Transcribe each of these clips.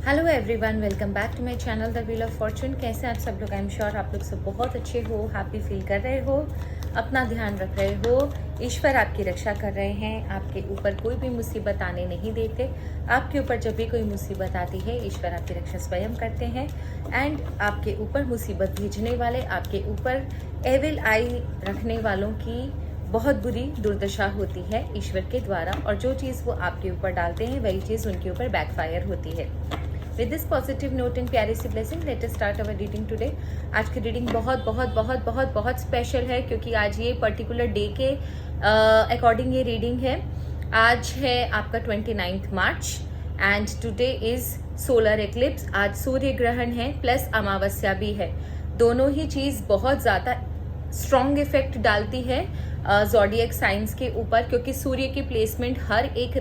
Hello everyone, welcome back to my channel the wheel of fortune. कैसे आप सब लोग? आई एम श्योर आप लोग सब बहुत अच्छे हो, हैप्पी फील कर रहे हो, अपना ध्यान रख रहे हो, ईश्वर आपकी रक्षा कर रहे हैं, आपके ऊपर कोई भी मुसीबत आने नहीं देते। आपके ऊपर जब भी कोई मुसीबत आती है, ईश्वर आपकी रक्षा स्वयं करते हैं एंड आपके ऊपर मुसीबत भेजने वाले, आपके ऊपर एविल आई रखने वालों की बहुत बुरी दुर्दशा होती है ईश्वर के द्वारा, और जो चीज़ वो आपके ऊपर डालते हैं वही चीज़ उनके ऊपर बैकफायर होती है। With this positive note and प्यारी सी blessing, let us start our reading today. आज की रीडिंग बहुत बहुत बहुत बहुत बहुत स्पेशल है, क्योंकि आज ये पर्टिकुलर डे के अकॉर्डिंग ये रीडिंग है। आज है आपका 29 March and today is solar eclipse. आज सूर्य ग्रहण है प्लस अमावस्या भी है। दोनों ही चीज़ बहुत ज़्यादा स्ट्रॉन्ग इफेक्ट डालती है ज़ोडिएक साइंस के ऊपर, क्योंकि सूर्य की प्लेसमेंट हर एक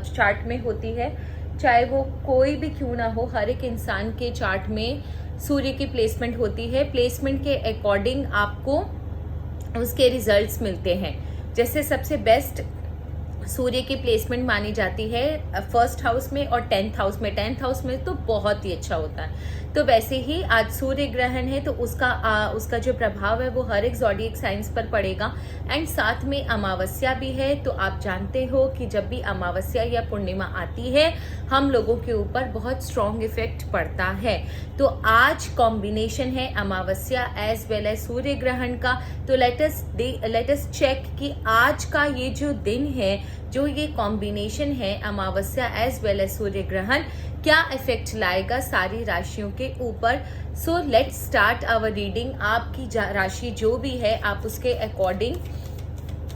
चार्ट में होती है, चाहे वो कोई भी क्यों ना हो। हर एक इंसान के चार्ट में सूर्य की प्लेसमेंट होती है। प्लेसमेंट के अकॉर्डिंग आपको उसके रिजल्ट्स मिलते हैं। जैसे सबसे बेस्ट सूर्य की प्लेसमेंट मानी जाती है फर्स्ट हाउस में और 10th हाउस में। 10th हाउस में तो बहुत ही अच्छा होता है। तो वैसे ही आज सूर्य ग्रहण है, तो उसका जो प्रभाव है वो हर एक ज़ोडिएक साइंस पर पड़ेगा। एंड साथ में अमावस्या भी है। तो आप जानते हो कि जब भी अमावस्या या पूर्णिमा आती है, हम लोगों के ऊपर बहुत स्ट्रॉन्ग इफेक्ट पड़ता है। तो आज कॉम्बिनेशन है अमावस्या एज वेल एज सूर्य ग्रहण का। तो लेट अस चेक कि आज का ये जो दिन है, जो ये कॉम्बिनेशन है अमावस्या एज वेल एज सूर्य ग्रहण, क्या इफेक्ट लाएगा सारी राशियों के ऊपर। So let's start our reading. आपकी राशि जो भी है, आप उसके अकॉर्डिंग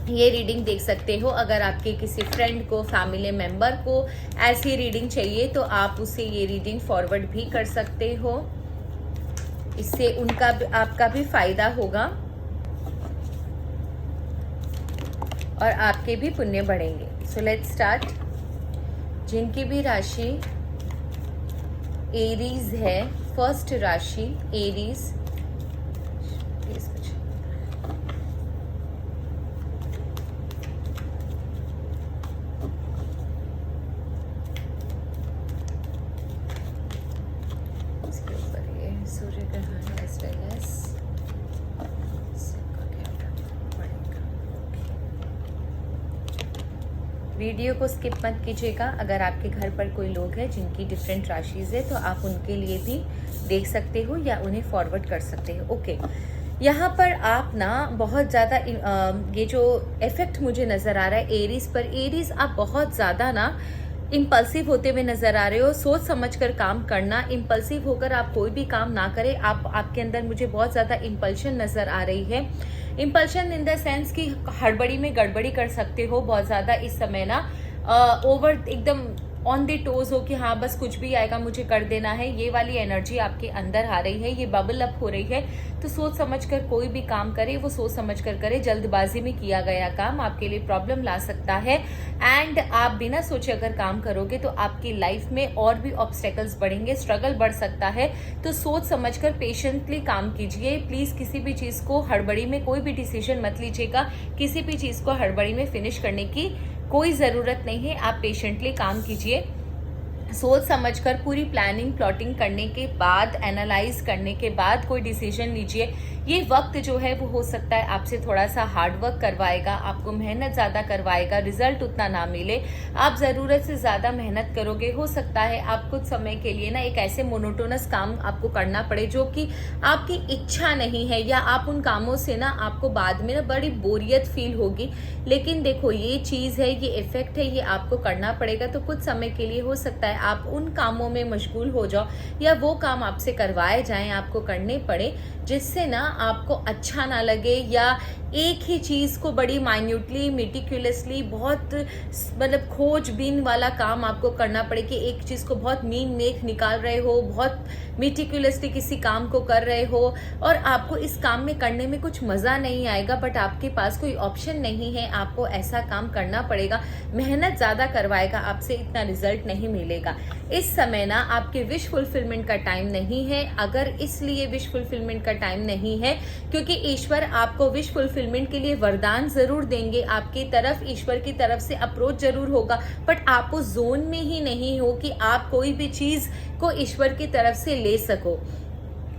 ये रीडिंग देख सकते हो। अगर आपके किसी फ्रेंड को, फैमिली मेंबर को ऐसी रीडिंग चाहिए, तो आप उसे ये रीडिंग फॉरवर्ड भी कर सकते हो। इससे आपका भी फायदा होगा और आपके भी पुण्य बढ़ेंगे। सो लेट्स स्टार्ट। जिनकी भी राशि एरीज है, फर्स्ट राशि एरीज, इसके ऊपर ये सूर्य ग्रहण एज वेल एज वीडियो को स्किप मत कीजिएगा। अगर आपके घर पर कोई लोग हैं जिनकी डिफरेंट राशिज है, तो आप उनके लिए भी देख सकते हो या उन्हें फॉरवर्ड कर सकते हो। ओके, यहाँ पर आप ना बहुत ज़्यादा ये जो इफेक्ट मुझे नज़र आ रहा है एरीज पर, एरीज आप बहुत ज़्यादा ना इम्पल्सिव होते हुए नजर आ रहे हो। सोच समझ कर काम करना, इम्पल्सिव होकर आप कोई भी काम ना करें। आपके अंदर मुझे बहुत ज़्यादा इम्पल्शन नज़र आ रही है। इम्पल्शन इन द सेंस कि हड़बड़ी में गड़बड़ी कर सकते हो बहुत ज़्यादा इस समय ना। ओवर एकदम ऑन द टोज हो कि हाँ बस कुछ भी आएगा मुझे कर देना है, ये वाली एनर्जी आपके अंदर आ रही है, ये बबल अप हो रही है। तो सोच समझ कर कोई भी काम करे, वो सोच समझ कर करे। जल्दबाजी में किया गया काम आपके लिए प्रॉब्लम ला सकता है। एंड आप बिना सोचे अगर काम करोगे तो आपकी लाइफ में और भी ऑब्स्टेकल्स बढ़ेंगे, स्ट्रगल बढ़ सकता है। तो सोच समझ कर पेशेंटली काम कीजिए प्लीज। किसी भी चीज को हड़बड़ी में कोई भी डिसीजन मत लीजिएगा। किसी भी चीज को हड़बड़ी में फिनिश करने की कोई ज़रूरत नहीं है। आप पेशेंटली काम कीजिए, सोच समझकर पूरी प्लानिंग प्लॉटिंग करने के बाद, एनालाइज करने के बाद कोई डिसीजन लीजिए। ये वक्त जो है वो हो सकता है आपसे थोड़ा सा हार्ड वर्क करवाएगा, आपको मेहनत ज़्यादा करवाएगा, रिजल्ट उतना ना मिले। आप ज़रूरत से ज़्यादा मेहनत करोगे, हो सकता है आप कुछ समय के लिए ना एक ऐसे मोनोटोनस काम आपको करना पड़े जो कि आपकी इच्छा नहीं है, या आप उन कामों से ना आपको बाद में ना बड़ी बोरियत फील होगी। लेकिन देखो ये चीज़ है, ये इफेक्ट है, ये आपको करना पड़ेगा। तो कुछ समय के लिए हो सकता है आप उन कामों में मशगूल हो जाओ, या वो काम आपसे करवाए जाएं, आपको करने पड़े, जिससे ना आपको अच्छा ना लगे, या एक ही चीज़ को बड़ी माइन्यूटली, मेटिकुलसली, बहुत मतलब खोजबीन वाला काम आपको करना पड़े कि एक चीज़ को बहुत मीन मेख निकाल रहे हो, बहुत मेटिकुलसली किसी काम को कर रहे हो, और आपको इस काम में करने में कुछ मज़ा नहीं आएगा, बट आपके पास कोई ऑप्शन नहीं है, आपको ऐसा काम करना पड़ेगा। मेहनत ज़्यादा करवाएगा, आपसे इतना रिजल्ट नहीं मिलेगा। मिलेगा। इस समय ना आपके विश फुलफिलमेंट का टाइम नहीं है। अगर इसलिए विश फुलफिलमेंट का टाइम नहीं है क्योंकि ईश्वर आपको विश फुलफिलमेंट के लिए वरदान जरूर देंगे, आपकी तरफ ईश्वर की तरफ से अप्रोच जरूर होगा, बट आप उस जोन में ही नहीं हो कि आप कोई भी चीज को ईश्वर की तरफ से ले सको।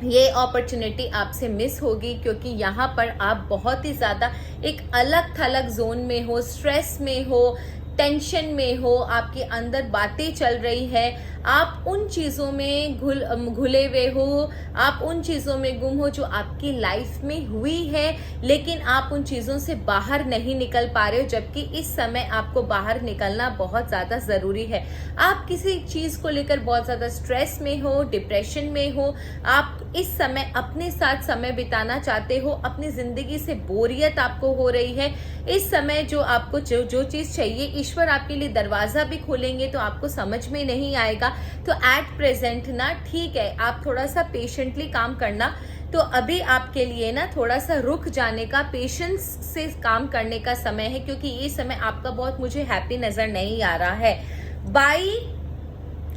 ये अपॉर्चुनिटी आपसे मिस होगी क्योंकि यहाँ पर आप बहुत ही ज़्यादा एक अलग थलग जोन में हो, स्ट्रेस में हो, टेंशन में हो, आपके अंदर बातें चल रही है, आप उन चीज़ों में घुले हुए हो, आप उन चीज़ों में गुम हो जो आपकी लाइफ में हुई है, लेकिन आप उन चीज़ों से बाहर नहीं निकल पा रहे हो, जबकि इस समय आपको बाहर निकलना बहुत ज़्यादा ज़रूरी है। आप किसी चीज़ को लेकर बहुत ज़्यादा स्ट्रेस में हो, डिप्रेशन में हो, आप इस समय अपने साथ समय बिताना चाहते हो, अपनी ज़िंदगी से बोरियत आपको हो रही है। इस समय जो आपको जो चीज़ चाहिए, ईश्वर आपके लिए दरवाज़ा भी खोलेंगे तो आपको समझ में नहीं आएगा। तो एट प्रेजेंट ना ठीक है, आप थोड़ा सा पेशेंटली काम करना। तो अभी आपके लिए ना थोड़ा सा रुक जाने का, पेशेंस से काम करने का समय है, क्योंकि ये समय आपका बहुत मुझे हैप्पी नजर नहीं आ रहा है।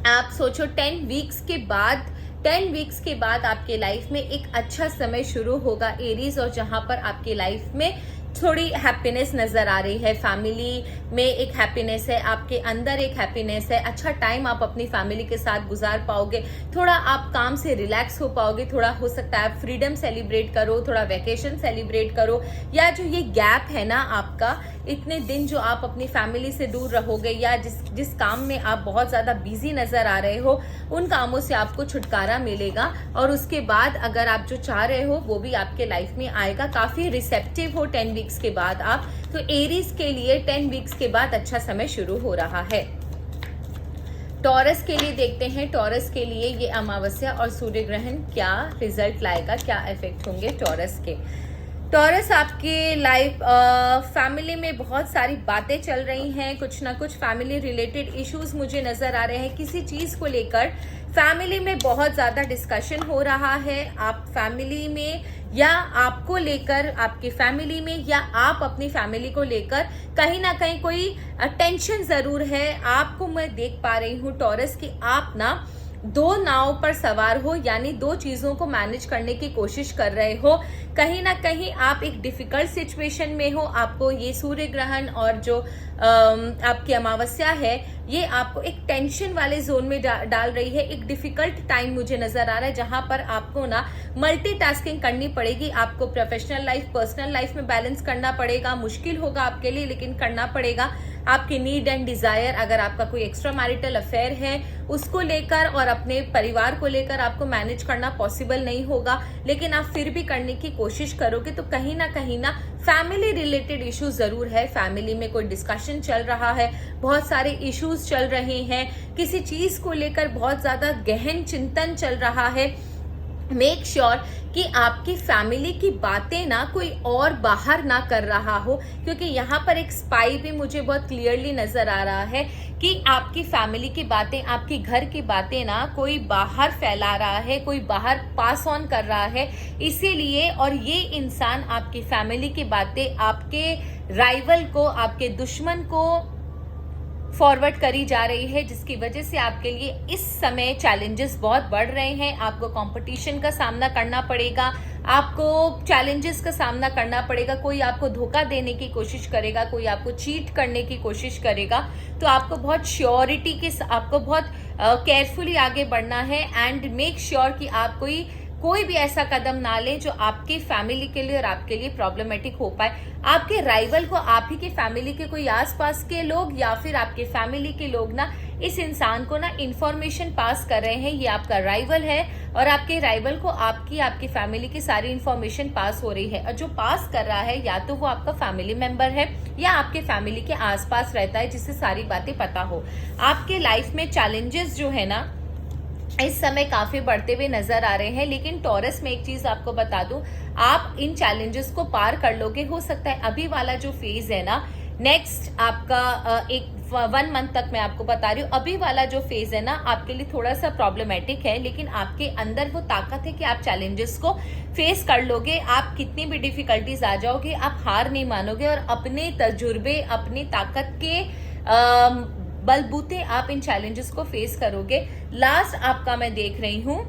आप सोचो 10 वीक्स के बाद आपके लाइफ में एक अच्छा समय शुरू होगा एरीज, और जहां पर आपके लाइफ में थोड़ी हैप्पीनेस नजर आ रही है, फैमिली में एक हैप्पीनेस है, आपके अंदर एक हैप्पीनेस है, अच्छा टाइम आप अपनी फैमिली के साथ गुजार पाओगे, थोड़ा आप काम से रिलैक्स हो पाओगे, थोड़ा हो सकता है आप फ्रीडम सेलिब्रेट करो, थोड़ा वैकेशन सेलिब्रेट करो, या जो ये गैप है ना आपका, इतने दिन जो आप अपनी फैमिली से दूर रहोगे, या जिस काम में आप बहुत ज्यादा बिजी नजर आ रहे हो, उन कामों से आपको छुटकारा मिलेगा, और उसके बाद अगर आप जो चाह रहे हो वो भी आपके लाइफ में आएगा। काफी रिसेप्टिव हो 10 वीक्स के बाद आप, तो एरीज के लिए 10 वीक्स के बाद अच्छा समय शुरू हो रहा है। टॉरस के लिए देखते हैं, टॉरस के लिए ये अमावस्या और सूर्य ग्रहण क्या रिजल्ट लाएगा, क्या इफेक्ट होंगे टॉरस के। टॉरस, आपके लाइफ फैमिली में बहुत सारी बातें चल रही हैं, कुछ ना कुछ फैमिली रिलेटेड इश्यूज मुझे नजर आ रहे हैं, किसी चीज को लेकर फैमिली में बहुत ज्यादा डिस्कशन हो रहा है। आप फैमिली में, या आपको लेकर आपकी फैमिली में, या आप अपनी फैमिली को लेकर कहीं ना कहीं कोई टेंशन जरूर है। आपको मैं देख पा रही हूँ टॉरस की आप ना दो नाव पर सवार हो, यानी दो चीजों को मैनेज करने की कोशिश कर रहे हो। कहीं ना कहीं आप एक डिफिकल्ट सिचुएशन में हो, आपको ये सूर्य ग्रहण और जो आपकी अमावस्या है ये आपको एक टेंशन वाले जोन में डाल रही है। एक डिफिकल्ट टाइम मुझे नजर आ रहा है जहां पर आपको ना मल्टीटास्किंग करनी पड़ेगी, आपको प्रोफेशनल लाइफ पर्सनल लाइफ में बैलेंस करना पड़ेगा। मुश्किल होगा आपके लिए, लेकिन करना पड़ेगा। आपकी नीड एंड डिजायर, अगर आपका कोई एक्स्ट्रा मैरिटल अफेयर है उसको लेकर और अपने परिवार को लेकर आपको मैनेज करना पॉसिबल नहीं होगा, लेकिन आप फिर भी करने की कोशिश करोगे। तो कहीं ना फैमिली रिलेटेड इश्यूज जरूर है, फैमिली में कोई डिस्कशन चल रहा है, बहुत सारे इश्यूज चल रहे हैं, किसी चीज को लेकर बहुत ज्यादा गहन चिंतन चल रहा है। मेक श्योर कि आपकी फैमिली की बातें ना कोई और बाहर ना कर रहा हो, क्योंकि यहाँ पर एक स्पाई भी मुझे बहुत क्लियरली नजर आ रहा है कि आपकी फैमिली की बातें, आपकी घर की बातें ना कोई बाहर फैला रहा है, कोई बाहर पास ऑन कर रहा है। इसीलिए, और ये इंसान आपकी फैमिली की बातें आपके राइवल को, आपके दुश्मन को फॉरवर्ड करी जा रही है, जिसकी वजह से आपके लिए इस समय चैलेंजेस बहुत बढ़ रहे हैं। आपको कंपटीशन का सामना करना पड़ेगा, आपको चैलेंजेस का सामना करना पड़ेगा। कोई आपको धोखा देने की कोशिश करेगा, कोई आपको चीट करने की कोशिश करेगा, तो आपको बहुत श्योरिटी के, आपको बहुत केयरफुली आगे बढ़ना है। एंड मेक श्योर कि आप कोई भी ऐसा कदम ना लें जो आपकी फैमिली के लिए और आपके लिए प्रॉब्लमेटिक हो पाए। आपके राइवल को आप ही के फैमिली के कोई आसपास के लोग या फिर आपके फैमिली के लोग ना इस इंसान को ना इंफॉर्मेशन पास कर रहे हैं। ये आपका राइवल है और आपके राइवल को आपकी फैमिली की सारी इंफॉर्मेशन पास हो रही है, और जो पास कर रहा है या तो वो आपका फैमिली मेंबर है या आपके फैमिली के आसपास रहता है, जिससे सारी बातें पता हो। आपके लाइफ में चैलेंजेस जो है ना इस समय काफी बढ़ते हुए नजर आ रहे हैं, लेकिन टॉरस में एक चीज आपको बता दूं, आप इन चैलेंजेस को पार कर लोगे। हो सकता है अभी वाला जो फेज है ना, नेक्स्ट आपका 1 मंथ तक मैं आपको बता रही हूँ, अभी वाला जो फेज है ना आपके लिए थोड़ा सा प्रॉब्लमेटिक है, लेकिन आपके अंदर वो ताकत है कि आप चैलेंजेस को फेस कर लोगे। आप कितनी भी डिफिकल्टीज आ जाओगे, आप हार नहीं मानोगे और अपने तजुर्बे, अपनी ताकत के बलबूते आप इन चैलेंजेस को फेस करोगे। लास्ट आपका मैं देख रही हूँ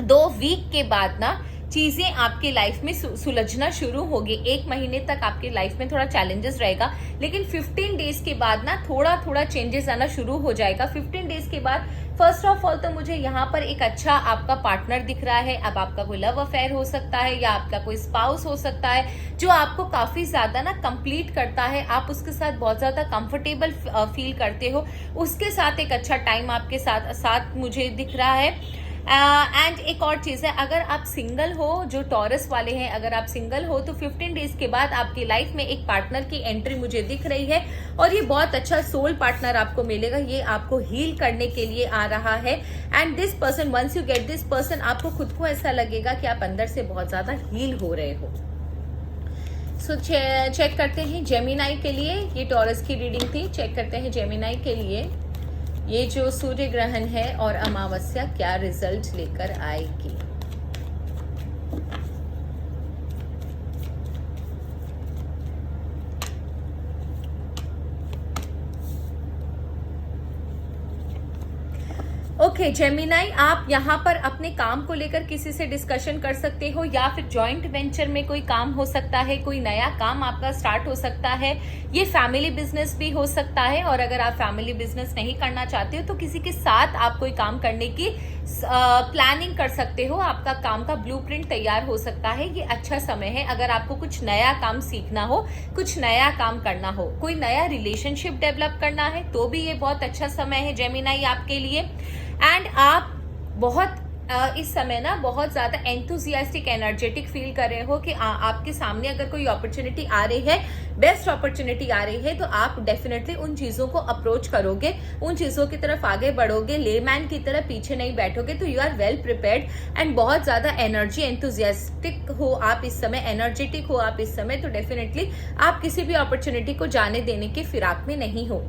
2 वीक के बाद ना चीजें आपके लाइफ में सुलझना शुरू होगी। 1 महीने तक आपके लाइफ में थोड़ा चैलेंजेस रहेगा, लेकिन 15 डेज के बाद ना थोड़ा थोड़ा चेंजेस आना शुरू हो जाएगा। 15 डेज के बाद फर्स्ट ऑफ ऑल तो मुझे यहाँ पर एक अच्छा आपका पार्टनर दिख रहा है। अब आपका कोई लव अफेयर हो सकता है या आपका कोई स्पाउस हो सकता है जो आपको काफी ज्यादा ना कंप्लीट करता है, आप उसके साथ बहुत ज्यादा कंफर्टेबल फील करते हो, उसके साथ एक अच्छा टाइम आपके साथ मुझे दिख रहा है। एंड एक और चीज है, अगर आप सिंगल हो, जो टॉरस वाले हैं, अगर आप सिंगल हो तो 15 डेज के बाद आपकी लाइफ में एक पार्टनर की एंट्री मुझे दिख रही है और ये बहुत अच्छा सोल पार्टनर आपको मिलेगा। ये आपको हील करने के लिए आ रहा है and this person, once you get this person, आपको खुद को ऐसा लगेगा कि आप अंदर से बहुत ज्यादा हील हो रहे हो। सो चेक करते हैं जेमिनाई के लिए, ये टॉरस की रीडिंग थी। चेक करते हैं जेमिनाई के लिए ये जो सूर्य ग्रहण है और अमावस्या क्या रिजल्ट लेकर आएगी। ओके जेमिनाई, आप यहाँ पर अपने काम को लेकर किसी से डिस्कशन कर सकते हो या फिर जॉइंट वेंचर में कोई काम हो सकता है, कोई नया काम आपका स्टार्ट हो सकता है। ये फैमिली बिजनेस भी हो सकता है और अगर आप फैमिली बिजनेस नहीं करना चाहते हो तो किसी के साथ आप कोई काम करने की प्लानिंग कर सकते हो। आपका काम का ब्लूप्रिंट तैयार हो सकता है। ये अच्छा समय है अगर आपको कुछ नया काम सीखना हो, कुछ नया काम करना हो, कोई नया रिलेशनशिप डेवलप करना है तो भी ये बहुत अच्छा समय है जेमिनाई आपके लिए। एंड आप बहुत इस समय ना बहुत ज्यादा एंथुजियास्टिक एनर्जेटिक फील कर रहे हो कि आपके सामने अगर कोई अपॉर्चुनिटी आ रही है, बेस्ट अपॉर्चुनिटी आ रही है, तो आप डेफिनेटली उन चीजों को अप्रोच करोगे, उन चीजों की तरफ आगे बढ़ोगे, लेमैन की तरह पीछे नहीं बैठोगे। तो you are well prepared and बहुत ज्यादा एनर्जी एंथुजियास्टिक हो आप इस समय, एनर्जेटिक हो आप इस समय। तो डेफिनेटली आप किसी भी अपॉर्चुनिटी को जाने देने की फिराक में नहीं हो।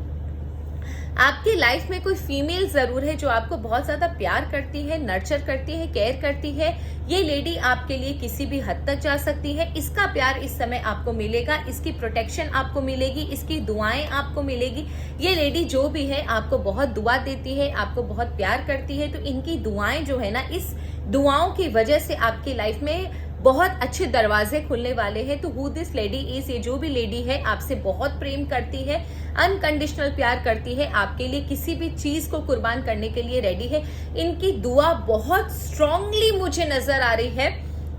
आपकी लाइफ में कोई फीमेल जरूर है जो आपको बहुत ज्यादा प्यार करती है, नर्चर करती है, केयर करती है। ये लेडी आपके लिए किसी भी हद तक जा सकती है। इसका प्यार इस समय आपको मिलेगा, इसकी प्रोटेक्शन आपको मिलेगी, इसकी दुआएं आपको मिलेगी। ये लेडी जो भी है आपको बहुत दुआ देती है, आपको बहुत प्यार करती है। तो इनकी दुआएं जो है ना, इस दुआओं की वजह से आपकी लाइफ में बहुत अच्छे दरवाजे खुलने वाले हैं। तो हु दिस लेडी इज, ये जो भी लेडी है आपसे बहुत प्रेम करती है, अनकंडीशनल प्यार करती है, आपके लिए किसी भी चीज को कुर्बान करने के लिए रेडी है। इनकी दुआ बहुत स्ट्रांगली मुझे नजर आ रही है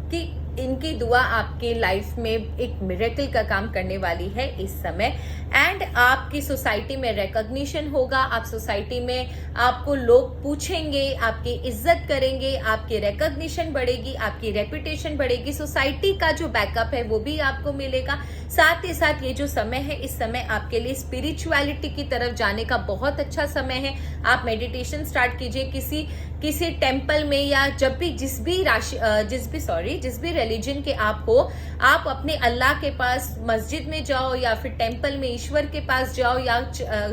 कि इनकी दुआ आपके लाइफ में एक मिरेकल का काम करने वाली है इस समय। एंड आपकी सोसाइटी में रिकॉग्निशन होगा, आप सोसाइटी में आपको लोग पूछेंगे, आपकी इज्जत करेंगे, आपकी रिकॉग्निशन बढ़ेगी, आपकी रेपुटेशन बढ़ेगी, सोसाइटी का जो बैकअप है वो भी आपको मिलेगा। साथ ही साथ ये जो समय है, इस समय आपके लिए स्पिरिचुअलिटी की तरफ जाने का बहुत अच्छा समय है। आप मेडिटेशन स्टार्ट कीजिए किसी टेम्पल में, या जब भी जिस भी रिलीजन के आप हो, आप अपने अल्लाह के पास मस्जिद में जाओ या फिर टेम्पल में ईश्वर के पास जाओ, या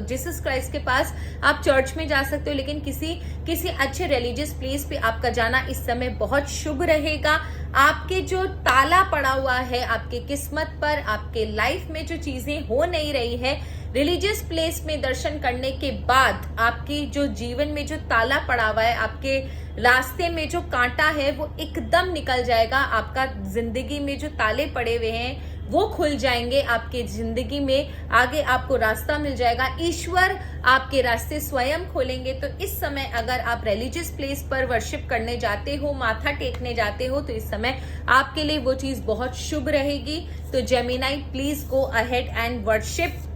जीसस क्राइस्ट के पास आप चर्च में जा सकते हो। लेकिन किसी अच्छे रिलीजियस प्लेस पे आपका जाना इस समय बहुत शुभ रहेगा। आपके जो ताला पड़ा हुआ है आपके किस्मत पर, आपके लाइफ में जो चीजें हो नहीं रही है, रिलीजियस प्लेस में दर्शन करने के बाद आपकी जो जीवन में जो ताला पड़ा हुआ है, आपके रास्ते में जो कांटा है वो एकदम निकल जाएगा। आपका जिंदगी में जो ताले पड़े हुए हैं वो खुल जाएंगे। आपके जिंदगी में आगे आपको रास्ता मिल जाएगा, ईश्वर आपके रास्ते स्वयं खोलेंगे। तो इस समय अगर आप रिलीजियस प्लेस पर वर्शिप करने जाते हो, माथा टेकने जाते हो, तो इस समय आपके लिए वो चीज बहुत शुभ रहेगी। तो Gemini, please go ahead and worship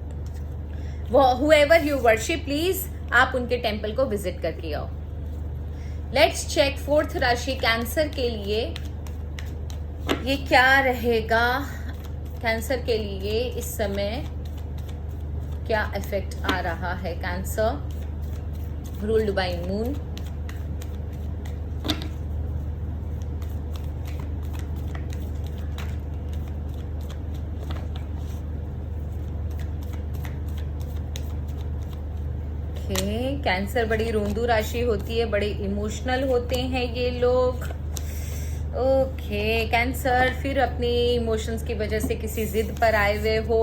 whoever you worship, please आप उनके टेम्पल को विजिट करके आओ। लेट्स चेक 4th राशि कैंसर के लिए ये क्या रहेगा। कैंसर के लिए इस समय क्या इफेक्ट आ रहा है। Cancer ruled by moon, cancer बड़ी रोंदू राशि होती है, बड़े इमोशनल होते हैं ये लोग। ओके कैंसर, फिर अपनी इमोशंस की वजह से किसी जिद पर आए हुए हो,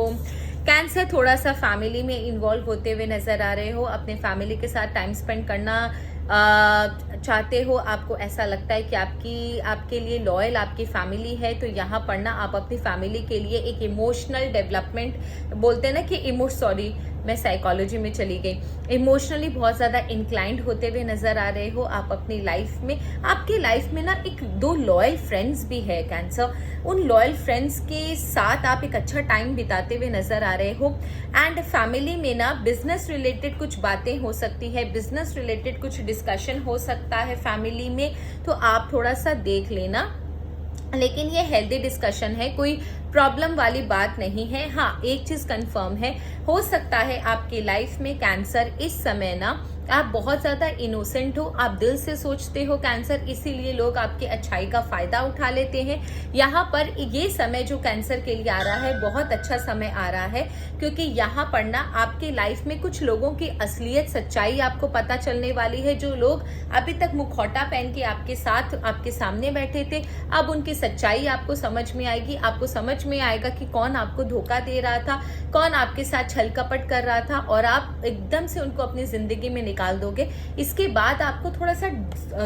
कैंसर थोड़ा सा फैमिली में इन्वॉल्व होते हुए नजर आ रहे हो, अपने फैमिली के साथ टाइम स्पेंड करना चाहते हो, आपको ऐसा लगता है कि आपके लिए लॉयल आपकी फैमिली है, तो यहाँ पर ना आप अपनी फैमिली के लिए एक इमोशनल डेवलपमेंट बोलते हैं ना कि मैं साइकोलॉजी में चली गई, इमोशनली बहुत ज़्यादा इंक्लाइंड होते हुए नजर आ रहे हो आप अपनी लाइफ में। आपकी लाइफ में ना एक दो लॉयल फ्रेंड्स भी है कैंसर, उन लॉयल फ्रेंड्स के साथ आप एक अच्छा टाइम बिताते हुए नजर आ रहे हो। एंड फैमिली में ना बिजनेस रिलेटेड कुछ बातें हो सकती है, बिजनेस रिलेटेड कुछ डिस्कशन हो सकता है फैमिली में, तो आप थोड़ा सा देख लेना, लेकिन ये हेल्दी डिस्कशन है, कोई प्रॉब्लम वाली बात नहीं है। हाँ, एक चीज कंफर्म है, हो सकता है आपकी लाइफ में कैंसर इस समय ना आप बहुत ज्यादा इनोसेंट हो, आप दिल से सोचते हो कैंसर, इसीलिए लोग आपकी अच्छाई का फायदा उठा लेते हैं। यहाँ पर ये समय जो कैंसर के लिए आ रहा है बहुत अच्छा समय आ रहा है, क्योंकि यहाँ पर ना आपके लाइफ में कुछ लोगों की असलियत सच्चाई आपको पता चलने वाली है। जो लोग अभी तक मुखौटा पहन के आपके साथ आपके सामने बैठे थे, अब उनकी सच्चाई आपको समझ में आएगी, आपको समझ में आएगा कि कौन आपको धोखा दे रहा था, कौन आपके साथ छल कपट कर रहा था, और आप एकदम से उनको अपनी जिंदगी में निकाल दोगे। इसके बाद आपको थोड़ा सा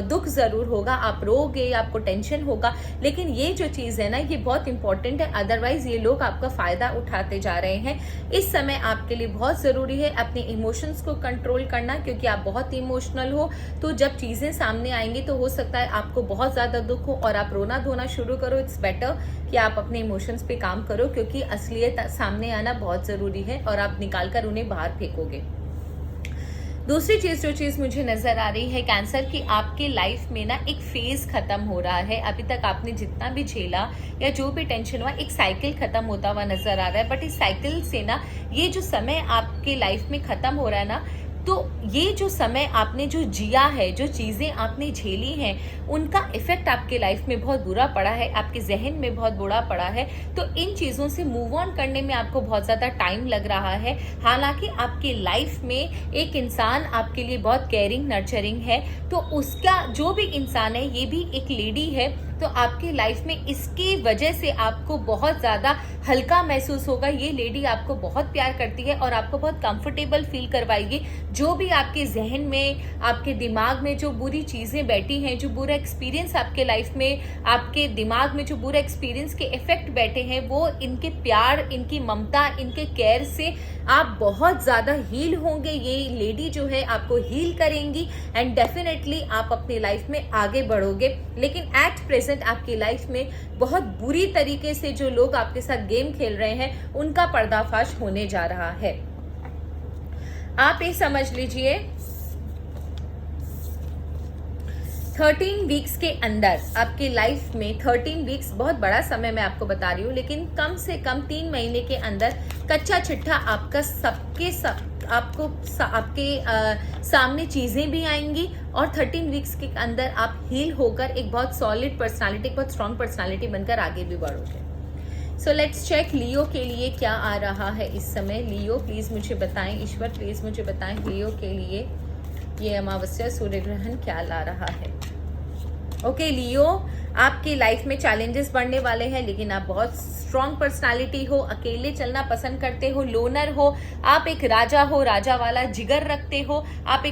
दुख जरूर होगा, आप रोगे, आपको टेंशन होगा, लेकिन ये जो चीज है ना ये बहुत इंपॉर्टेंट है, अदरवाइज ये लोग आपका फायदा उठाते जा रहे हैं। इस समय आपके लिए बहुत जरूरी है अपने इमोशंस को कंट्रोल करना, क्योंकि आप बहुत इमोशनल हो, तो जब चीजें सामने आएंगी तो हो सकता है आपको बहुत ज्यादा दुख हो और आप रोना धोना शुरू करो। इट्स बेटर कि आप अपने इमोशंस पे काम करो, क्योंकि असलियत सामने आना बहुत जरूरी है और आप निकालकर उन्हें बाहर फेंकोगे। दूसरी जो चीज मुझे नजर आ रही है कैंसर की, आपके लाइफ में ना एक फेज खत्म हो रहा है। अभी तक आपने जितना भी झेला या जो भी टेंशन हुआ, एक साइकिल खत्म होता हुआ नजर आ रहा है, बट इस साइकिल से ना ये जो समय आपके लाइफ में खत्म हो रहा है ना, तो ये जो समय आपने जो जिया है, जो चीजें आपने झेली हैं, उनका इफेक्ट आपके लाइफ में बहुत बुरा पड़ा है, आपके जहन में बहुत बुरा पड़ा है। तो इन चीजों से मूव ऑन करने में आपको बहुत ज्यादा टाइम लग रहा है। हालांकि आपके लाइफ में एक इंसान आपके लिए बहुत केयरिंग नर्चरिंग है, तो उसका जो भी इंसान है, ये भी एक लेडी है, तो आपकी लाइफ में इसकी वजह से आपको बहुत ज्यादा हल्का महसूस होगा। ये लेडी आपको बहुत प्यार करती है और आपको बहुत कंफर्टेबल फील करवाएगी। जो भी आपके जहन में, आपके दिमाग में जो बुरी चीजें बैठी हैं, जो बुरा एक्सपीरियंस आपके लाइफ में, आपके दिमाग में जो बुरा एक्सपीरियंस के इफेक्ट बैठे हैं, वो इनके प्यार, इनकी ममता, इनके केयर से आप बहुत ज्यादा हील होंगे। ये लेडी जो है आपको हील करेंगी एंड डेफिनेटली आप अपनी लाइफ में आगे बढ़ोगे। लेकिन एट प्रेजेंट आपकी लाइफ में बहुत बुरी तरीके से जो लोग आपके साथ गेम खेल रहे हैं, उनका पर्दाफाश होने जा रहा है। आप ये समझ लीजिए 13 वीक्स के अंदर आपकी लाइफ में, 13 वीक्स बहुत बड़ा समय मैं आपको बता रही हूँ, लेकिन कम से कम 3 महीने के अंदर कच्चा चिट्ठा आपका आपके सामने चीजें भी आएंगी और 13 वीक्स के अंदर आप हील होकर एक बहुत सॉलिड पर्सनालिटी, बहुत स्ट्रॉन्ग पर्सनालिटी बनकर आगे भी बढ़ोगे। सो लेट्स चेक लियो के लिए क्या आ रहा है इस समय। लियो प्लीज मुझे बताएं, ईश्वर प्लीज मुझे बताएं लियो के लिए ये अमावस्या सूर्य ग्रहण क्या ला रहा है। ओके लियो, आपकी लाइफ में चैलेंजेस बढ़ने वाले हैं, लेकिन आप बहुत स्ट्रॉन्ग पर्सनालिटी हो, अकेले चलना पसंद करते हो, लोनर हो, आप एक राजा हो, राजा वाला जिगर रखते हो, आप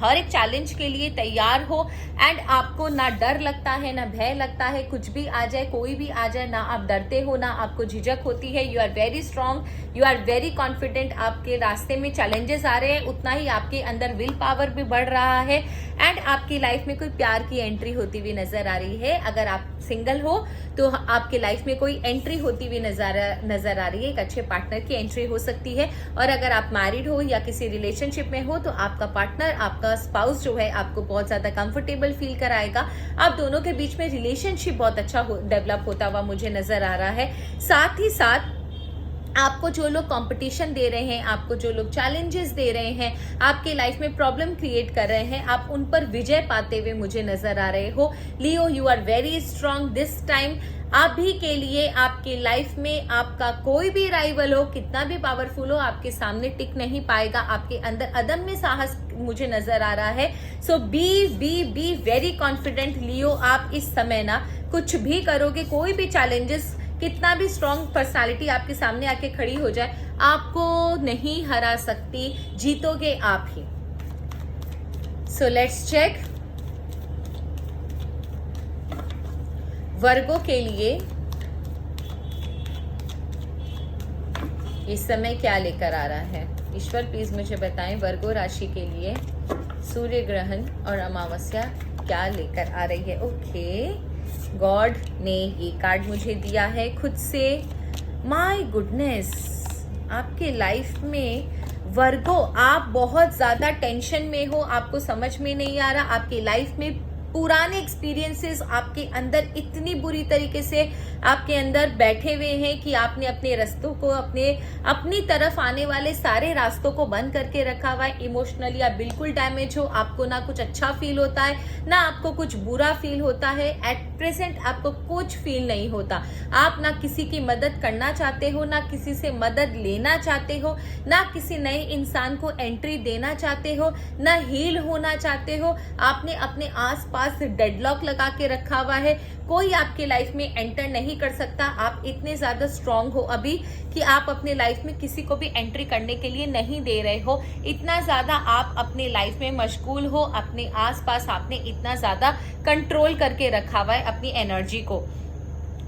हर एक चैलेंज के लिए तैयार हो एंड आपको ना डर लगता है, ना भय लगता है, कुछ भी आ जाए, कोई भी आ जाए, ना आप डरते हो, ना आपको झिझक होती है। You are very strong, you are very confident. आपके रास्ते में चैलेंजेस आ रहे हैं, उतना ही आपके अंदर विल पावर भी बढ़ रहा है एंड आपकी लाइफ में कोई प्यार की एंट्री होती हुई नजर आ रही है। अगर आप सिंगल हो तो आपके लाइफ में कोई एंट्री होती हुई नजर आ रही है, एक अच्छे पार्टनर की एंट्री हो सकती है। और अगर आप मैरिड हो या किसी रिलेशनशिप में हो तो आपका पार्टनर, आपका स्पाउस जो है आपको बहुत ज्यादा कंफर्टेबल फील कराएगा। आप दोनों के बीच में रिलेशनशिप बहुत अच्छा डेवलप होता हुआ मुझे नजर आ रहा है। साथ ही साथ आपको जो लोग कंपटीशन दे रहे हैं, आपको जो लोग चैलेंजेस दे रहे हैं, आपके लाइफ में प्रॉब्लम क्रिएट कर रहे हैं, आप उन पर विजय पाते हुए मुझे नजर आ रहे हो। Leo, you are very strong this time. अभी के लिए आपकी लाइफ में आपका कोई भी राइवल हो, कितना भी पावरफुल हो, आपके सामने टिक नहीं पाएगा। आपके अंदर अदम्य साहस मुझे नजर आ रहा है। सो बी वेरी कॉन्फिडेंट लियो। आप इस समय ना कुछ भी करोगे, कोई भी चैलेंजेस कितना भी स्ट्रॉन्ग पर्सनालिटी आपके सामने आके खड़ी हो जाए, आपको नहीं हरा सकती, जीतोगे आप ही। सो लेट्स चेक वर्गो के लिए इस समय क्या लेकर आ रहा है। ईश्वर प्लीज मुझे बताएं वर्गो राशि के लिए सूर्य ग्रहण और अमावस्या क्या लेकर आ रही है। ओके, गॉड ने ये कार्ड मुझे दिया है खुद से। माय गुडनेस, आपके लाइफ में वर्गो आप बहुत ज्यादा टेंशन में हो, आपको समझ में नहीं आ रहा। आपकी लाइफ में पुराने एक्सपीरियंसेस आपके अंदर इतनी बुरी तरीके से आपके अंदर बैठे हुए हैं कि आपने अपने रास्तों को अपनी तरफ आने वाले सारे रास्तों को बंद करके रखा हुआ है। इमोशनली आप बिल्कुल डैमेज हो, आपको ना कुछ अच्छा फील होता है ना आपको कुछ बुरा फील होता है। एट प्रेजेंट आपको कुछ फील नहीं होता। आप ना किसी की मदद करना चाहते हो, ना किसी से मदद लेना चाहते हो, ना किसी नए इंसान को एंट्री देना चाहते हो, ना हील होना चाहते हो। आपने अपने आसपास डेडलॉक लगा के रखा हुआ है, कोई आपके लाइफ में एंटर नहीं कर सकता। आप इतने ज्यादा स्ट्रांग हो अभी कि आप अपने लाइफ में किसी को भी एंट्री करने के लिए नहीं दे रहे हो। इतना ज्यादा आप अपने लाइफ में मशगूल हो, अपने आसपास आपने इतना ज्यादा कंट्रोल करके रखा हुआ है अपनी एनर्जी को।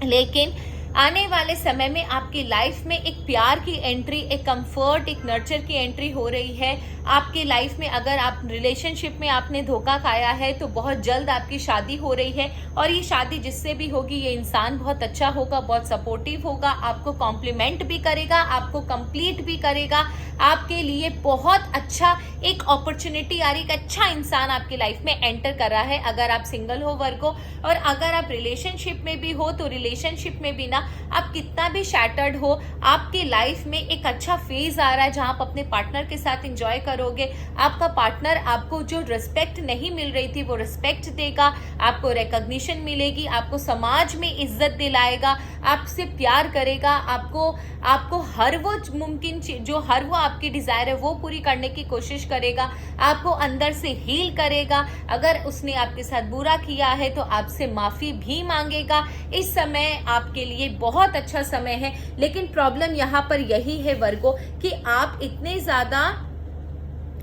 लेकिन आने वाले समय में आपकी लाइफ में एक प्यार की एंट्री, एक कंफर्ट, एक नर्चर की एंट्री हो रही है आपकी लाइफ में। अगर आप रिलेशनशिप में आपने धोखा खाया है तो बहुत जल्द आपकी शादी हो रही है, और ये शादी जिससे भी होगी ये इंसान बहुत अच्छा होगा, बहुत सपोर्टिव होगा, आपको कॉम्प्लीमेंट भी करेगा, आपको कंप्लीट भी करेगा। आपके लिए बहुत अच्छा एक अपॉर्चुनिटी आ रही, एक अच्छा इंसान आपकी लाइफ में एंटर कर रहा है। अगर आप सिंगल हो वर्गो, और अगर आप रिलेशनशिप में भी हो तो रिलेशनशिप में भी ना आप कितना भी शैटर्ड हो, आपकी लाइफ में एक अच्छा फेज आ रहा है जहां आप अपने पार्टनर के साथ एंजॉय करोगे। आपका पार्टनर आपको जो रिस्पेक्ट नहीं मिल रही थी वो रिस्पेक्ट देगा, आपको रिकॉग्निशन मिलेगी, आपको समाज में इज्जत दिलाएगा, आपसे प्यार करेगा, आपको हर वो मुमकिन जो हर वो आपकी डिजायर है वो पूरी करने की कोशिश करेगा, आपको अंदर से हील करेगा। अगर उसने आपके साथ बुरा किया है तो आपसे माफी भी मांगेगा। इस समय आपके लिए बहुत अच्छा समय है। लेकिन प्रॉब्लम यहाँ पर यही है वर्गो कि आप इतने ज्यादा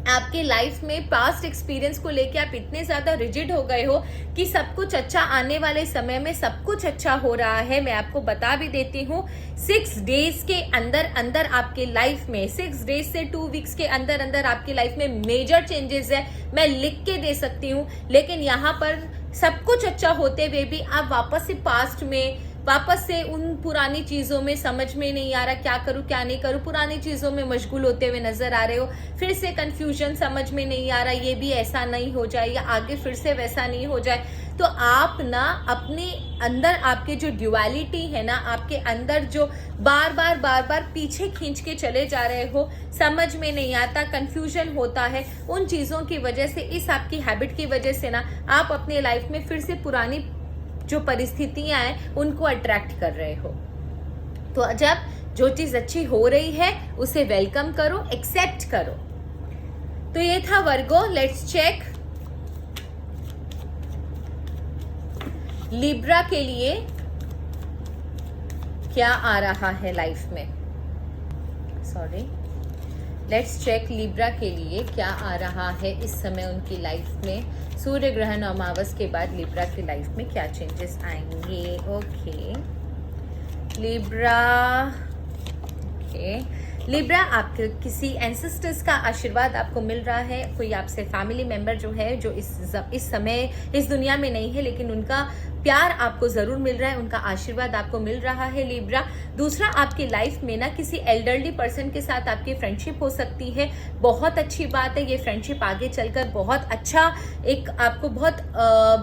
आपके लाइफ में पास्ट एक्सपीरियंस को लेके आप इतने ज्यादा रिजिड हो गए हो कि सब कुछ अच्छा आने वाले समय में सब कुछ अच्छा हो रहा है। मैं आपको बता भी देती हूँ 6 डेज के अंदर अंदर आपके लाइफ में, 6 डेज से 2 वीक्स के अंदर अंदर आपकी लाइफ में मेजर चेंजेस है। मैं लिख के दे सकती हूँ, लेकिन यहाँ पर सब कुछ अच्छा होते हुए भी आप वापस से पास्ट में, वापस से उन पुरानी चीजों में समझ में नहीं आ रहा क्या करूं क्या नहीं करूं, पुरानी चीजों में मशगूल होते हुए नजर आ रहे हो। फिर से कंफ्यूजन, समझ में नहीं आ रहा ये भी ऐसा नहीं हो जाए या आगे फिर से वैसा नहीं हो जाए। तो आप ना अपने अंदर आपके जो ड्युअलिटी है ना, आपके अंदर जो बार बार पीछे खींच के चले जा रहे हो, समझ में नहीं आता, कंफ्यूजन होता है, उन चीजों की वजह से, इस आपकी हैबिट की वजह से ना आप अपने लाइफ में फिर से पुरानी जो परिस्थितियां हैं उनको अट्रैक्ट कर रहे हो। तो जब जो चीज अच्छी हो रही है उसे वेलकम करो, एक्सेप्ट करो। तो ये था वर्गो। लेट्स चेक लिब्रा के लिए क्या आ रहा है लाइफ में। सॉरी, लेट्स चेक लिब्रा के लिए क्या आ रहा है इस समय उनकी लाइफ में। सूर्य ग्रहण अमावस के बाद लिब्रा की लाइफ में क्या चेंजेस आएंगे। ओके लिब्रा, ओके लिब्रा, आपके किसी एंसेस्टर्स का आशीर्वाद आपको मिल रहा है। कोई आपसे फैमिली मेंबर जो है जो इस समय इस दुनिया में नहीं है, लेकिन उनका प्यार आपको जरूर मिल रहा है, उनका आशीर्वाद आपको मिल रहा है लिब्रा। दूसरा, आपकी लाइफ में ना किसी एल्डरली पर्सन के साथ आपकी फ्रेंडशिप हो सकती है। बहुत अच्छी बात है, ये फ्रेंडशिप आगे चलकर बहुत अच्छा एक आपको बहुत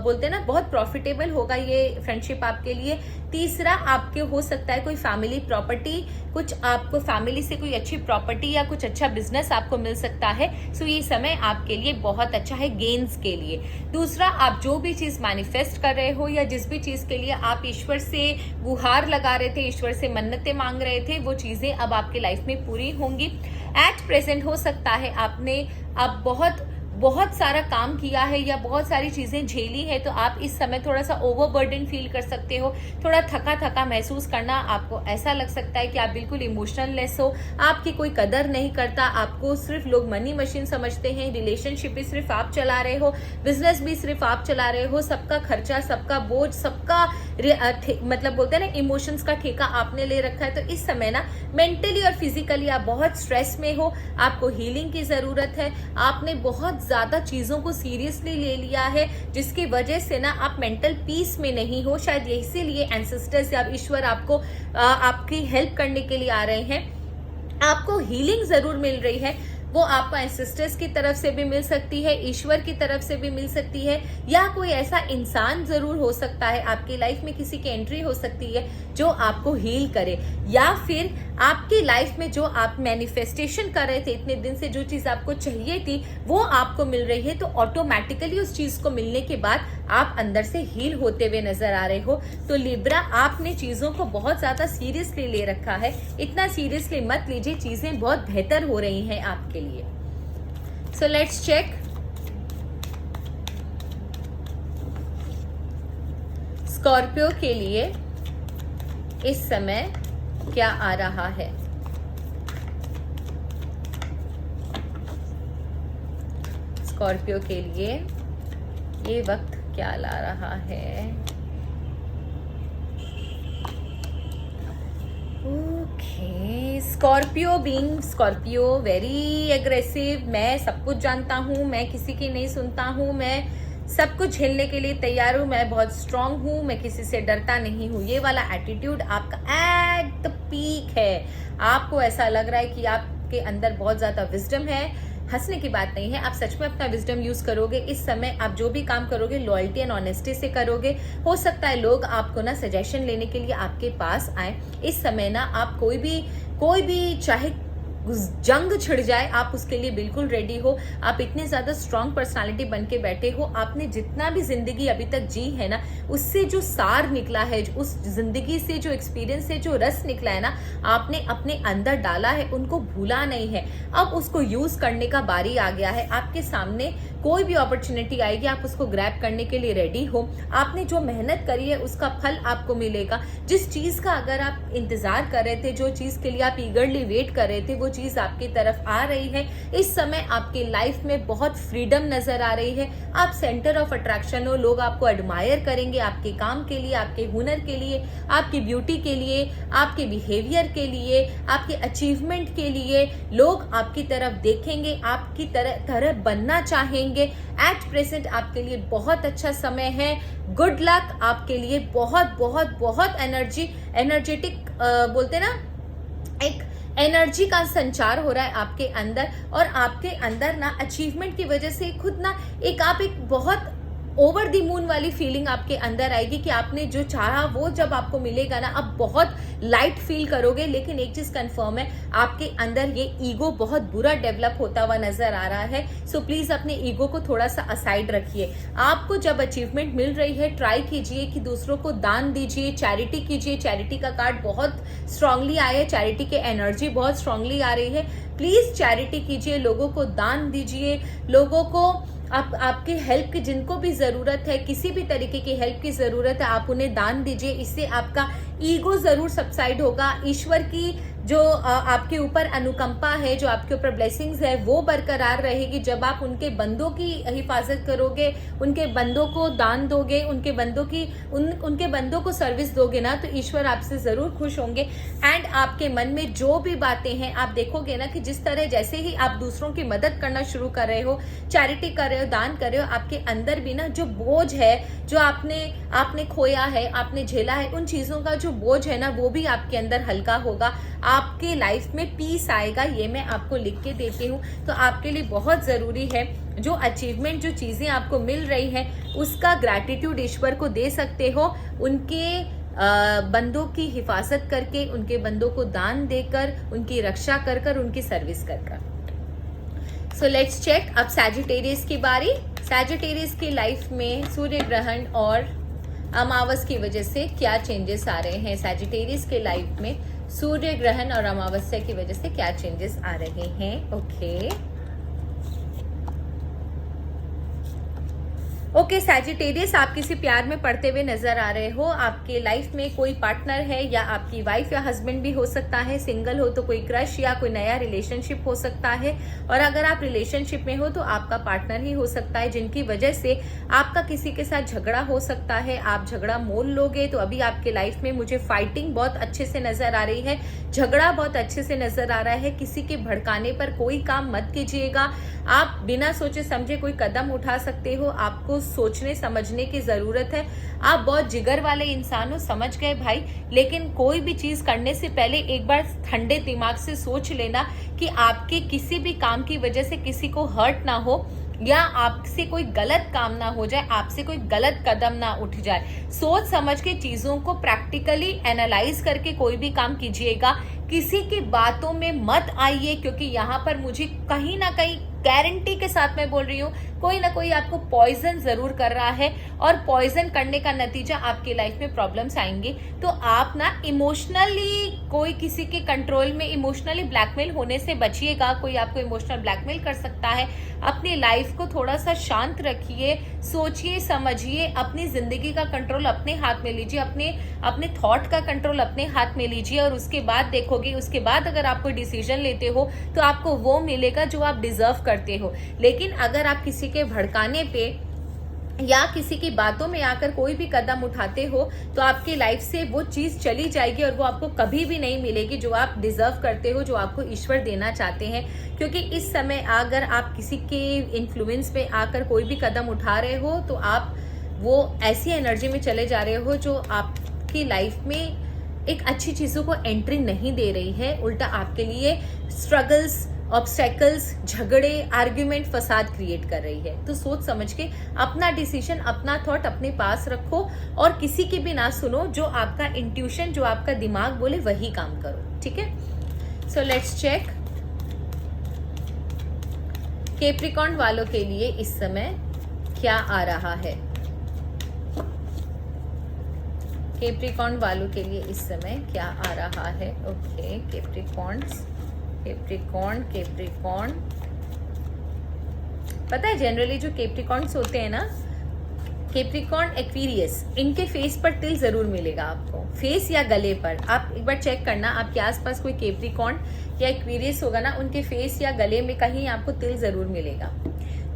बोलते हैं ना बहुत प्रॉफिटेबल होगा ये फ्रेंडशिप आपके लिए। तीसरा, आपके हो सकता है कोई फैमिली प्रॉपर्टी, कुछ आपको फैमिली से कोई अच्छी प्रॉपर्टी या कुछ अच्छा बिजनेस आपको मिल सकता है। सो ये समय आपके लिए बहुत अच्छा है गेन्स के लिए। दूसरा, आप जो भी चीज मैनिफेस्ट कर रहे हो या जिस भी चीज के लिए आप ईश्वर से गुहार लगा रहे थे, ईश्वर से मन्नतें मांग रहे थे, वो चीजें अब आपके लाइफ में पूरी होंगी। एट प्रेजेंट हो सकता है आपने अब बहुत बहुत सारा काम किया है या बहुत सारी चीज़ें झेली है, तो आप इस समय थोड़ा सा ओवरबर्डन फील कर सकते हो, थोड़ा थका थका महसूस करना, आपको ऐसा लग सकता है कि आप बिल्कुल इमोशनल लेस हो, आपकी कोई कदर नहीं करता, आपको सिर्फ लोग मनी मशीन समझते हैं, रिलेशनशिप भी सिर्फ आप चला रहे हो, बिजनेस भी सिर्फ आप चला रहे हो, सबका खर्चा, सबका बोझ, सबका मतलब बोलते हैं ना इमोशंस का ठेका आपने ले रखा है। तो इस समय ना मेंटली और फिजिकली आप बहुत स्ट्रेस में हो, आपको हीलिंग की जरूरत है। आपने बहुत ज्यादा चीजों को सीरियसली ले लिया है, जिसकी वजह से ना आप मेंटल पीस में नहीं हो। शायद इसीलिए एंसेस्टर्स या ईश्वर आपको आपकी हेल्प करने के लिए आ रहे हैं। आपको हीलिंग जरूर मिल रही है, वो आपको एंसेस्टर्स की तरफ से भी मिल सकती है, ईश्वर की तरफ से भी मिल सकती है, या कोई ऐसा इंसान जरूर हो सकता है आपकी लाइफ में, किसी की एंट्री हो सकती है जो आपको हील करे, या फिर आपकी लाइफ में जो आप मैनिफेस्टेशन कर रहे थे इतने दिन से, जो चीज आपको चाहिए थी वो आपको मिल रही है। तो ऑटोमेटिकली उस चीज को मिलने के बाद आप अंदर से हील होते हुए नजर आ रहे हो। तो लिब्रा, आपने चीजों को बहुत ज्यादा सीरियसली ले रखा है, इतना सीरियसली मत लीजिए, चीजें बहुत बेहतर हो रही हैं आपके लिए। सो लेट्स चेक स्कॉर्पियो के लिए इस समय क्या आ रहा है। स्कॉर्पियो के लिए ये वक्त क्या ला रहा है। Okay, Scorpio being Scorpio, very aggressive. मैं सब कुछ जानता हूँ, मैं किसी की नहीं सुनता हूँ, मैं सब कुछ झेलने के लिए तैयार हूँ, मैं बहुत स्ट्रांग हूँ, मैं किसी से डरता नहीं हूँ। ये वाला एटीट्यूड आपका एट द पीक है। आपको ऐसा लग रहा है कि आपके अंदर बहुत ज्यादा विजडम है। हंसने की बात नहीं है, आप सच में अपना विजडम यूज करोगे। इस समय आप जो भी काम करोगे लॉयल्टी एंड ऑनेस्टी से करोगे। हो सकता है लोग आपको ना सजेशन लेने के लिए आपके पास आए। इस समय ना आप कोई भी चाहे जंग छिड़ जाए, आप उसके लिए बिल्कुल रेडी हो। आप इतने ज्यादा स्ट्रांग पर्सनालिटी बन के बैठे हो। आपने जितना भी जिंदगी अभी तक जी है ना, उससे जो सार निकला है, उस जिंदगी से जो एक्सपीरियंस से जो रस निकला है ना, आपने अपने अंदर डाला है, उनको भूला नहीं है। अब उसको यूज करने का बारी आ गया है। आपके सामने कोई भी अपॉर्चुनिटी आएगी, आप उसको ग्रैब करने के लिए रेडी हो। आपने जो मेहनत करी है उसका फल आपको मिलेगा। जिस चीज का अगर आप इंतजार कर रहे थे, जो चीज के लिए आप ईगरली वेट कर रहे थे, वो चीज आपकी तरफ आ रही है। इस समय आपकी लाइफ में बहुत फ्रीडम नजर आ रही है। आप सेंटर ऑफ अट्रैक्शन हो, लोग आपको एडमायर करेंगे आपके काम के लिए, आपके हुनर के लिए, आपकी ब्यूटी के लिए, आपके बिहेवियर के लिए, आपके अचीवमेंट के लिए। लोग आपकी तरफ देखेंगे, आपकी तरह बनना चाहेंगे। एट प्रेजेंट आपके लिए बहुत अच्छा समय है। गुड लक आपके लिए। बहुत बहुत बहुत एनर्जेटिक बोलते ना, एक एनर्जी का संचार हो रहा है आपके अंदर। और आपके अंदर ना अचीवमेंट की वजह से खुद ना एक बहुत ओवर द मून वाली फीलिंग आपके अंदर आएगी कि आपने जो चाहा वो जब आपको मिलेगा ना, आप बहुत लाइट फील करोगे। लेकिन एक चीज कंफर्म है, आपके अंदर ये ईगो बहुत बुरा डेवलप होता हुआ नजर आ रहा है। सो प्लीज अपने ईगो को थोड़ा सा असाइड रखिए। आपको जब अचीवमेंट मिल रही है, ट्राई कीजिए कि दूसरों को दान दीजिए, चैरिटी कीजिए। चैरिटी का कार्ड बहुत स्ट्रांगली आया है, चैरिटी की एनर्जी बहुत स्ट्रांगली आ रही है। प्लीज चैरिटी कीजिए, लोगों को दान दीजिए, लोगों को आपकी हेल्प की, जिनको भी जरूरत है, किसी भी तरीके की हेल्प की जरूरत है, आप उन्हें दान दीजिए। इससे आपका ईगो जरूर सबसाइड होगा। ईश्वर की जो आपके ऊपर अनुकंपा है, जो आपके ऊपर ब्लेसिंग्स है, वो बरकरार रहेगी। जब आप उनके बंदों की हिफाजत करोगे, उनके बंदों को दान दोगे, उनके बंदों को सर्विस दोगे ना, तो ईश्वर आपसे जरूर खुश होंगे। एंड आपके मन में जो भी बातें हैं, आप देखोगे ना कि जिस तरह जैसे ही आप दूसरों की मदद करना शुरू कर रहे हो, चैरिटी कर रहे हो, दान कर रहे हो, आपके अंदर भी ना जो बोझ है, जो आपने खोया है, आपने झेला है, उन चीजों का जो बोझ है ना, वो भी आपके अंदर हल्का होगा। आपके लाइफ में पीस आएगा। ये मैं आपको लिख के देती हूँ। तो आपके लिए बहुत जरूरी है, जो अचीवमेंट, जो चीजें आपको मिल रही है, उसका ग्रैटिट्यूड ईश्वर को दे सकते हो। उनके बंदों की हिफाजत करके, उनके बंदों को दान देकर, उनकी रक्षा कर उनकी सर्विस कर। सो लेट्स चेक अब सैजिटेरियस की बारी। सैजिटेरियस की लाइफ में सूर्य ग्रहण और अमावस की वजह से क्या चेंजेस आ रहे हैं। सैजिटेरियस के लाइफ में सूर्य ग्रहण और अमावस्या की वजह से क्या चेंजेस आ रहे हैं। ओके, ओके सैजिटेरियस, आप किसी प्यार में पड़ते हुए नजर आ रहे हो। आपके लाइफ में कोई पार्टनर है या आपकी वाइफ या हस्बैंड भी हो सकता है। सिंगल हो तो कोई क्रश या कोई नया रिलेशनशिप हो सकता है, और अगर आप रिलेशनशिप में हो तो आपका पार्टनर ही हो सकता है, जिनकी वजह से आपका किसी के साथ झगड़ा हो सकता है। आप झगड़ा मोल लोगे तो अभी आपके लाइफ में मुझे फाइटिंग बहुत अच्छे से नजर आ रही है, झगड़ा बहुत अच्छे से नजर आ रहा है। किसी के भड़काने पर कोई काम मत कीजिएगा। आप बिना सोचे समझे कोई कदम उठा सकते हो, आपको सोचने समझने की जरूरत है। आप बहुत जिगर वाले इंसान हो, समझ गए भाई, लेकिन कोई भी चीज करने से पहले एक बार ठंडे दिमाग से सोच लेना कि आपके किसी भी काम की वजह से किसी को हर्ट ना हो, या आपसे कोई गलत काम ना हो जाए, आपसे कोई गलत कदम ना उठ जाए। सोच समझ के चीजों को प्रैक्टिकली एनालाइज करके कोई भी काम कीजिएगा। किसी की बातों में मत आइए, क्योंकि यहाँ पर मुझे कहीं ना कहीं गारंटी के साथ मैं बोल रही हूँ, कोई ना कोई आपको पॉइजन जरूर कर रहा है, और पॉइजन करने का नतीजा आपकी लाइफ में प्रॉब्लम्स आएंगे। तो आप ना इमोशनली कोई किसी के कंट्रोल में इमोशनली ब्लैकमेल होने से बचिएगा। कोई आपको इमोशनल ब्लैकमेल कर सकता है। अपनी लाइफ को थोड़ा सा शांत रखिए, सोचिए समझिए, अपनी जिंदगी का कंट्रोल अपने हाथ में लीजिए, अपने थॉट का कंट्रोल अपने हाथ में लीजिए, और उसके बाद देखोगे, उसके बाद अगर आप कोई डिसीजन लेते हो तो आपको वो मिलेगा जो आप डिजर्व करते हो। लेकिन अगर आप किसी के भड़काने पे या किसी की बातों में आकर कोई भी कदम उठाते हो तो आपकी लाइफ से वो चीज चली जाएगी, और वो आपको कभी भी नहीं मिलेगी जो आप डिजर्व करते हो, जो आपको ईश्वर देना चाहते हैं। क्योंकि इस समय अगर आप किसी के इन्फ्लुएंस में आकर कोई भी कदम उठा रहे हो तो आप वो ऐसी एनर्जी में चले जा रहे हो जो आपकी लाइफ में एक अच्छी चीजों को एंट्री नहीं दे रही है, उल्टा आपके लिए स्ट्रगल्स, ऑब्स्टेकल्स, झगड़े, आर्ग्यूमेंट, फसाद क्रिएट कर रही है। तो सोच समझ के अपना डिसीजन, अपना थॉट अपने पास रखो, और किसी की भी ना सुनो। जो आपका इंट्यूशन, जो आपका दिमाग बोले वही काम करो, ठीक है। सो लेट्स चेक कैप्रिकॉर्न वालों के लिए इस समय क्या आ रहा है। कैप्रिकॉर्न वालों के लिए इस समय क्या आ रहा है। ओके, कैप्रिकॉर्न, पता है जनरली जो कैप्रिकॉर्न्स होते हैं ना, कैप्रिकॉर्न, एक्वेरियस, इनके फेस पर तिल जरूर मिलेगा आपको, फेस या गले पर। आप एक बार चेक करना, आपके आसपास कोई कैप्रिकॉर्न या एक्वेरियस होगा ना, उनके फेस या गले में कहीं आपको तिल जरूर मिलेगा।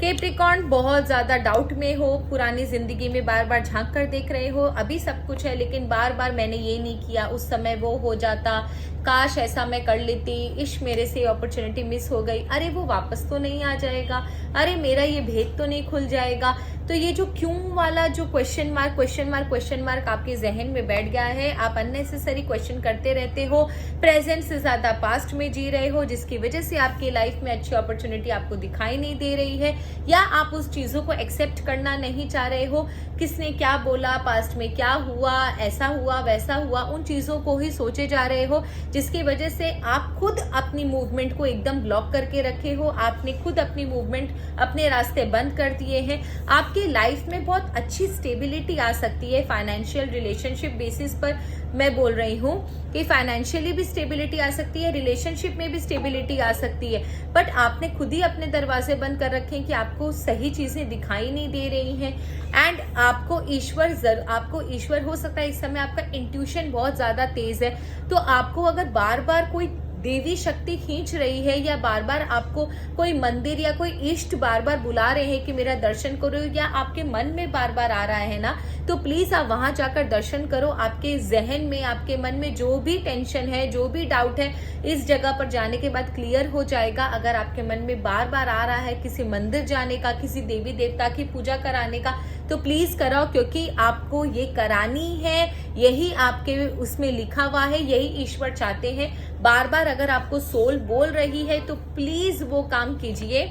कैप्रिकॉर्न बहुत ज्यादा डाउट में हो, पुरानी जिंदगी में बार बार झांक कर देख रहे हो, अभी सब कुछ है लेकिन बार बार मैंने ये नहीं किया, उस समय वो हो जाता, काश ऐसा मैं कर लेती, इश्क मेरे से अपॉर्चुनिटी मिस हो गई, अरे वो वापस तो नहीं आ जाएगा, अरे मेरा ये भेद तो नहीं खुल जाएगा। तो ये जो क्यों वाला जो क्वेश्चन मार्क आपके जहन में बैठ गया है, आप अननेसेसरी क्वेश्चन करते रहते हो, प्रेजेंट से ज्यादा पास्ट में जी रहे हो, जिसकी वजह से आपकी लाइफ में अच्छी अपॉर्चुनिटी आपको दिखाई नहीं दे रही है, या आप उस चीजों को एक्सेप्ट करना नहीं चाह रहे हो। किसने क्या बोला, पास्ट में क्या हुआ, ऐसा हुआ वैसा हुआ, उन चीजों को ही सोचे जा रहे हो, जिसकी वजह से आप खुद अपनी मूवमेंट को एकदम ब्लॉक करके रखे हो। आपने खुद अपनी मूवमेंट, अपने रास्ते बंद कर दिए हैं। आपकी लाइफ में बहुत अच्छी स्टेबिलिटी आ सकती है, फाइनेंशियल रिलेशनशिप बेसिस पर मैं बोल रही हूँ कि फाइनेंशियली भी स्टेबिलिटी आ सकती है, रिलेशनशिप में भी स्टेबिलिटी आ सकती है, बट आपने खुद ही अपने दरवाजे बंद कर रखे हैं कि आपको सही चीजें दिखाई नहीं दे रही हैं। एंड आपको ईश्वर हो सकता है इस समय आपका इंट्यूशन बहुत ज्यादा तेज है, तो आपको अगर बार बार कोई देवी शक्ति खींच रही है, या बार बार आपको कोई मंदिर या कोई इष्ट बार बार बुला रहे हैं कि मेरा दर्शन करो, या आपके मन में बार बार आ रहा है ना, तो प्लीज आप वहां जाकर दर्शन करो। आपके जहन में, आपके मन में जो भी टेंशन है, जो भी डाउट है, इस जगह पर जाने के बाद क्लियर हो जाएगा। अगर आपके मन में बार बार आ रहा है किसी मंदिर जाने का, किसी देवी देवता की पूजा कराने का, तो प्लीज कराओ, क्योंकि आपको ये करानी है, यही आपके उसमें लिखा हुआ है, यही ईश्वर चाहते हैं। बार बार अगर आपको सोल बोल रही है तो प्लीज वो काम कीजिए,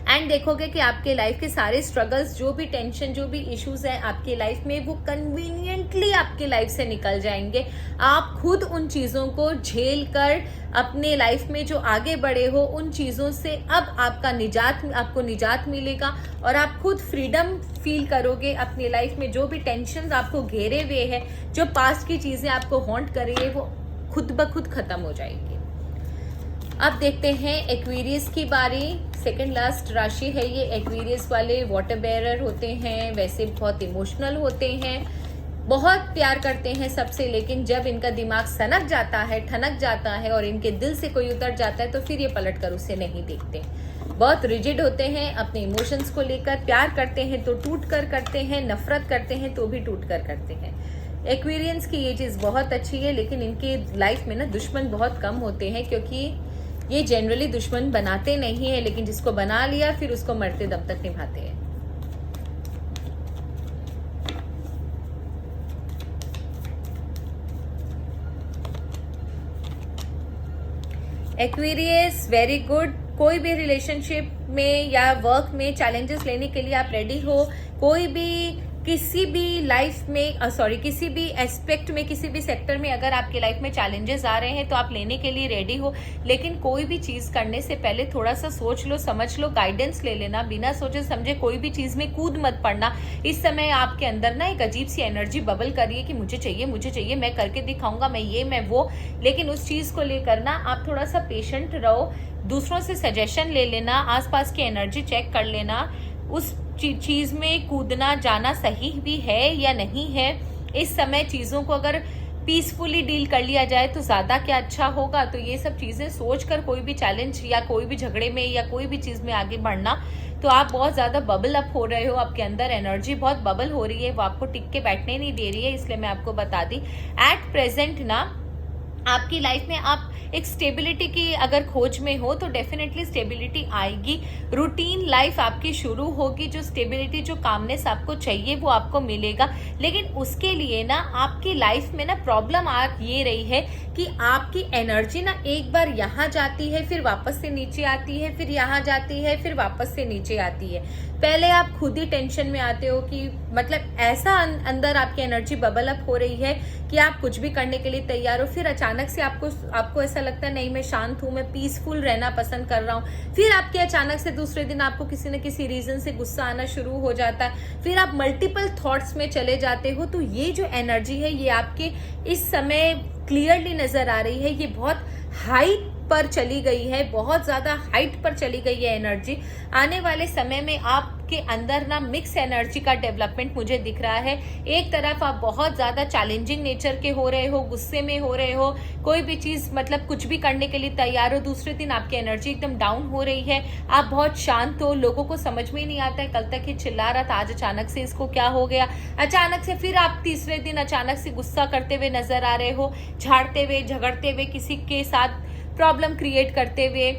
एंड देखोगे कि आपके लाइफ के सारे स्ट्रगल्स, जो भी टेंशन, जो भी इश्यूज हैं आपकी लाइफ में, वो कन्वीनियंटली आपकी लाइफ से निकल जाएंगे। आप खुद उन चीजों को झेल कर अपने लाइफ में जो आगे बढ़े हो, उन चीजों से अब आपको निजात मिलेगा, और आप खुद फ्रीडम फील करोगे। अपनी लाइफ में जो भी टेंशन आपको घेरे हुए है, जो पास्ट की चीजें आपको हॉन्ट कर रही है, वो खुद ब खुद खत्म हो जाएगी। अब देखते हैं एक्वेरियस की बारी। सेकंड लास्ट राशि है ये। एक्वेरियस वाले वाटर बेरर होते हैं, वैसे बहुत इमोशनल होते हैं, बहुत प्यार करते हैं सबसे, लेकिन जब इनका दिमाग सनक जाता है, ठनक जाता है और इनके दिल से कोई उतर जाता है तो फिर ये पलट कर उसे नहीं देखते। बहुत रिजिड होते हैं अपने इमोशंस को लेकर। प्यार करते हैं तो टूट कर करते हैं, नफरत करते हैं तो भी टूट कर करते हैं। एक्वेरियंस की ये चीज़ बहुत अच्छी है, लेकिन इनके लाइफ में ना दुश्मन बहुत कम होते हैं, क्योंकि ये जनरली दुश्मन बनाते नहीं है, लेकिन जिसको बना लिया फिर उसको मरते दम तक निभाते हैं। Aquarius very good. कोई भी रिलेशनशिप में या वर्क में चैलेंजेस लेने के लिए आप रेडी हो। कोई भी किसी भी लाइफ में किसी भी एस्पेक्ट में, किसी भी सेक्टर में अगर आपके लाइफ में चैलेंजेस आ रहे हैं तो आप लेने के लिए रेडी हो। लेकिन कोई भी चीज करने से पहले थोड़ा सा सोच लो, समझ लो, गाइडेंस ले लेना। बिना सोचे समझे कोई भी चीज में कूद मत पड़ना। इस समय आपके अंदर ना एक अजीब सी एनर्जी बबल कर रही है कि मुझे चाहिए, मैं करके दिखाऊंगा, मैं ये मैं वो। लेकिन उस चीज को लेकर ना आप थोड़ा सा पेशेंट रहो, दूसरों से सजेशन ले लेना, आसपास की एनर्जी चेक कर लेना। उस चीज में कूदना जाना सही भी है या नहीं है। इस समय चीजों को अगर पीसफुली डील कर लिया जाए तो ज्यादा क्या अच्छा होगा। तो ये सब चीजें सोचकर कोई भी चैलेंज या कोई भी झगड़े में या कोई भी चीज में आगे बढ़ना, तो आप बहुत ज्यादा बबल अप हो रहे हो। आपके अंदर एनर्जी बहुत बबल हो रही है, वो आपको टिक के बैठने नहीं दे रही है। इसलिए मैं आपको बता दी, एट प्रेजेंट ना आपकी लाइफ में आप एक स्टेबिलिटी की अगर खोज में हो तो डेफिनेटली स्टेबिलिटी आएगी। रूटीन लाइफ आपकी शुरू होगी। जो स्टेबिलिटी, जो कामनेस आपको चाहिए वो आपको मिलेगा। लेकिन उसके लिए ना आपकी लाइफ में ना प्रॉब्लम आ ये रही है कि आपकी एनर्जी ना एक बार यहाँ जाती है, फिर वापस से नीचे आती है, फिर यहाँ जाती है, फिर वापस से नीचे आती है। पहले आप खुद ही टेंशन में आते हो कि मतलब ऐसा अंदर आपकी एनर्जी बबल अप हो रही है कि आप कुछ भी करने के लिए तैयार हो। फिर अचानक से आपको ऐसा लगता है नहीं, मैं शांत हूं, मैं पीसफुल रहना पसंद कर रहा हूं। फिर आपके अचानक से दूसरे दिन आपको किसी न किसी रीजन से गुस्सा आना शुरू हो जाता है। फिर आप मल्टीपल थॉट्स में चले जाते हो। तो ये जो एनर्जी है ये आपके इस समय क्लियरली नजर आ रही है। ये बहुत हाइट पर चली गई है, बहुत ज्यादा हाइट पर चली गई है एनर्जी। आने वाले समय में आपके अंदर ना मिक्स एनर्जी का डेवलपमेंट मुझे दिख रहा है। एक तरफ आप बहुत ज्यादा चैलेंजिंग नेचर के हो रहे हो, गुस्से में हो रहे हो, कोई भी चीज मतलब कुछ भी करने के लिए तैयार हो। दूसरे दिन आपकी एनर्जी एकदम डाउन हो रही है, आप बहुत शांत हो, लोगों को समझ में नहीं आता है। कल तक ये चिल्ला रहा था, आज अचानक से इसको क्या हो गया। अचानक से फिर आप तीसरे दिन अचानक से गुस्सा करते हुए नजर आ रहे हो, झाड़ते हुए, झगड़ते हुए, किसी के साथ प्रॉब्लम क्रिएट करते हुए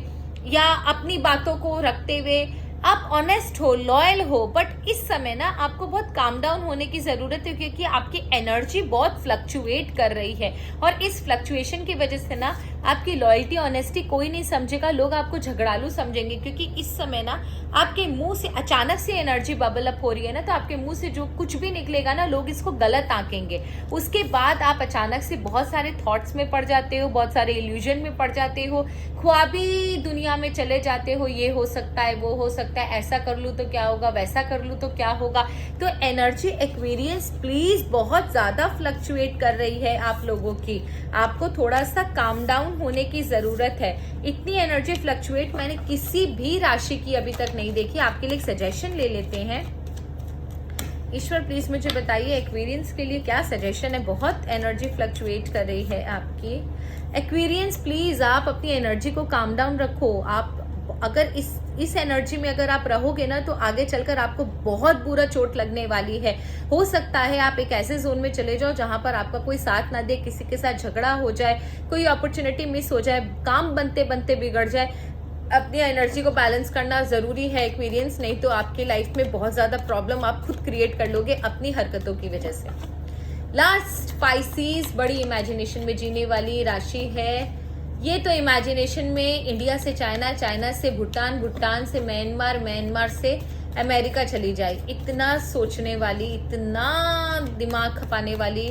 या अपनी बातों को रखते हुए। आप ऑनेस्ट हो, लॉयल हो, बट इस समय ना आपको बहुत काम डाउन होने की जरूरत है, क्योंकि आपकी एनर्जी बहुत फ्लक्चुएट कर रही है। और इस फ्लक्चुएशन की वजह से ना आपकी लॉयल्टी, ऑनेस्टी कोई नहीं समझेगा। लोग आपको झगड़ालू समझेंगे, क्योंकि इस समय ना आपके मुंह से अचानक से एनर्जी बबल अप हो रही है ना, तो आपके मुंह से जो कुछ भी निकलेगा ना लोग इसको गलत आंकेंगे। उसके बाद आप अचानक से बहुत सारे थॉट्स में पड़ जाते हो, बहुत सारे इल्यूजन में पड़ जाते हो, ख्वाबी दुनिया में चले जाते हो। ये हो सकता है, वो हो सकता है, ऐसा कर लूं तो क्या होगा, वैसा कर लूं तो क्या होगा। तो एनर्जी एक्वेरियंस प्लीज बहुत ज्यादा फ्लक्चुएट कर रही है आप लोगों की। आपको थोड़ा सा काम डाउन होने की जरूरत है। इतनी एनर्जी फ्लक्चुएट मैंने किसी भी राशि की अभी तक नहीं देखी। आपके लिए सजेशन ले लेते हैं। ईश्वर प्लीज मुझे बताइए एक्वेरियंस के लिए क्या सजेशन है। बहुत एनर्जी फ्लक्चुएट कर रही है आपकी। एक्वेरियंस प्लीज आप अपनी एनर्जी को काम डाउन रखो। आप अगर इस एनर्जी में अगर आप रहोगे ना तो आगे चलकर आपको बहुत बुरा चोट लगने वाली है। हो सकता है आप एक ऐसे जोन में चले जाओ जहां पर आपका कोई साथ ना दे, किसी के साथ झगड़ा हो जाए, कोई अपॉर्चुनिटी मिस हो जाए, काम बनते बनते बिगड़ जाए। अपनी एनर्जी को बैलेंस करना जरूरी है एक्वेरियंस, नहीं तो आपकी लाइफ में बहुत ज्यादा प्रॉब्लम आप खुद क्रिएट कर लोगे अपनी हरकतों की वजह से। लास्ट पाइसीज, बड़ी इमेजिनेशन में जीने वाली राशि है। ये तो इमेजिनेशन में इंडिया से चाइना, चाइना से भूटान, भूटान से म्यांमार, म्यांमार से अमेरिका चली जाए। इतना सोचने वाली, इतना दिमाग खपाने वाली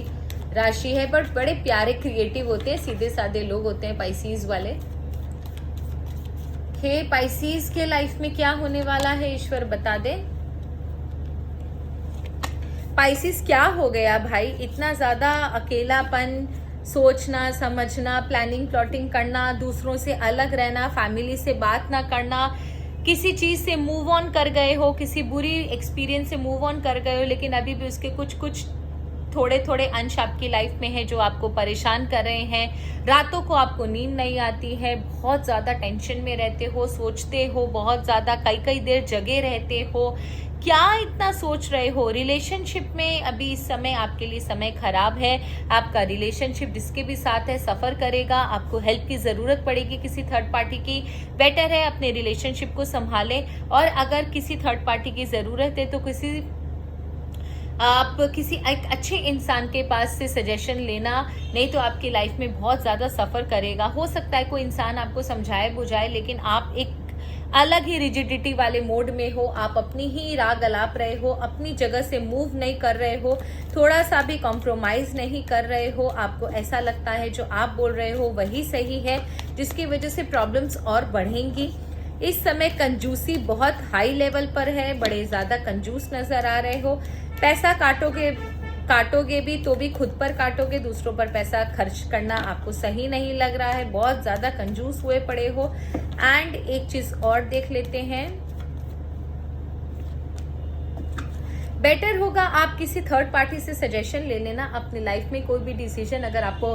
राशि है, बट बड़े प्यारे क्रिएटिव होते हैं, सीधे साधे लोग होते हैं पाइसीज वाले। पाइसीज के लाइफ में क्या होने वाला है ईश्वर बता दे। पाइसीज क्या हो गया भाई, इतना ज्यादा अकेलापन, सोचना समझना, प्लानिंग प्लॉटिंग करना, दूसरों से अलग रहना, फैमिली से बात ना करना, किसी चीज़ से मूव ऑन कर गए हो, किसी बुरी एक्सपीरियंस से मूव ऑन कर गए हो, लेकिन अभी भी उसके कुछ कुछ थोड़े थोड़े अंश आपकी लाइफ में है जो आपको परेशान कर रहे हैं। रातों को आपको नींद नहीं आती है, बहुत ज़्यादा टेंशन में रहते हो, सोचते हो बहुत ज़्यादा, कई कई देर जगे रहते हो। क्या इतना सोच रहे हो? रिलेशनशिप में अभी इस समय आपके लिए समय खराब है। आपका रिलेशनशिप जिसके भी साथ है सफ़र करेगा, आपको हेल्प की ज़रूरत पड़ेगी किसी थर्ड पार्टी की। बेटर है अपने रिलेशनशिप को संभालें, और अगर किसी थर्ड पार्टी की ज़रूरत है तो आप किसी एक अच्छे इंसान के पास से सजेशन लेना, नहीं तो आपकी लाइफ में बहुत ज़्यादा सफ़र करेगा। हो सकता है कोई इंसान आपको समझाए बुझाए, लेकिन आप एक अलग ही रिजिडिटी वाले मोड में हो, आप अपनी ही राह गलाप रहे हो, अपनी जगह से मूव नहीं कर रहे हो, थोड़ा सा भी कॉम्प्रोमाइज़ नहीं कर रहे हो। आपको ऐसा लगता है जो आप बोल रहे हो वही सही है, जिसकी वजह से प्रॉब्लम्स और बढ़ेंगी। इस समय कंजूसी बहुत हाई लेवल पर है, बड़े ज़्यादा कंजूस नज़र आ रहे हो। पैसा काटोगे भी तो भी खुद पर काटोगे, दूसरों पर पैसा खर्च करना आपको सही नहीं लग रहा है, बहुत ज़्यादा कंजूस हुए पड़े हो। एंड एक चीज़ और देख लेते हैं, बेटर होगा आप किसी थर्ड पार्टी से सजेशन ले लेना अपनी लाइफ में। कोई भी डिसीजन अगर आपको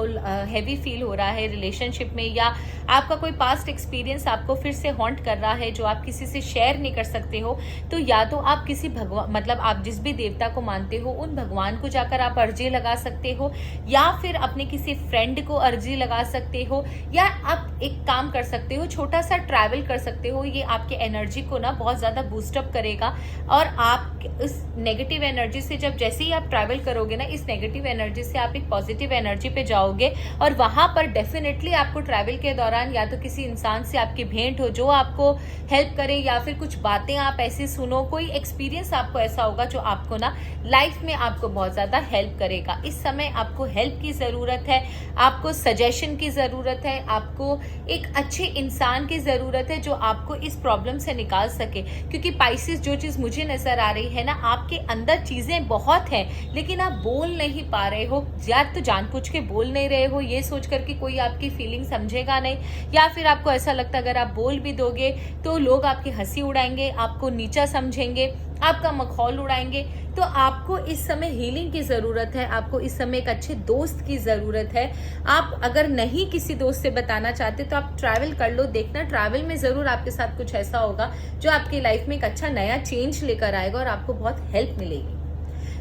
हैवी फील हो रहा है रिलेशनशिप में, या आपका कोई पास्ट एक्सपीरियंस आपको फिर से हॉन्ट कर रहा है जो आप किसी से शेयर नहीं कर सकते हो, तो या तो आप किसी भगवान, मतलब आप जिस भी देवता को मानते हो उन भगवान को जाकर आप अर्जी लगा सकते हो, या फिर अपने किसी फ्रेंड को अर्जी लगा सकते हो, या आप एक काम कर सकते हो, छोटा सा ट्रैवल कर सकते हो। ये आपके एनर्जी को ना बहुत ज़्यादा बूस्टअप करेगा, और आप इस नेगेटिव एनर्जी से जैसे ही आप ट्रैवल करोगे ना, इस नेगेटिव एनर्जी से आप एक पॉजिटिव एनर्जी पे जाओगे, और वहां पर डेफिनेटली आपको ट्रैवल के दौरान या तो किसी इंसान से आपकी भेंट हो जो आपको हेल्प करे, या फिर कुछ बातें आप ऐसी सुनो, कोई एक्सपीरियंस आपको ऐसा होगा जो आपको ना लाइफ में आपको बहुत ज़्यादा हेल्प करेगा। इस समय आपको हेल्प की ज़रूरत है, आपको सजेशन की ज़रूरत है, आपको एक अच्छे इंसान की ज़रूरत है जो आपको इस प्रॉब्लम से निकाल सके। क्योंकि पाइसेस जो चीज़ मुझे नज़र आ रही है ना, आपके अंदर चीज़ें बहुत हैं लेकिन आप बोल नहीं पा रहे हो, या तो जानबूझ के बोल नहीं रहे हो ये सोच कर कि कोई आपकी फीलिंग समझेगा नहीं, या फिर आपको ऐसा लगता है अगर आप बोल भी दोगे तो लोग आपकी हंसी उड़ाएंगे, आपको नीचा समझेंगे, आपका मखौल उड़ाएंगे। तो आपको इस समय हीलिंग की ज़रूरत है, आपको इस समय एक अच्छे दोस्त की ज़रूरत है। आप अगर नहीं किसी दोस्त से बताना चाहते तो आप ट्रैवल कर लो, देखना ट्रैवल में ज़रूर आपके साथ कुछ ऐसा होगा जो आपकी लाइफ में एक अच्छा नया चेंज लेकर आएगा और आपको बहुत हेल्प मिलेगी।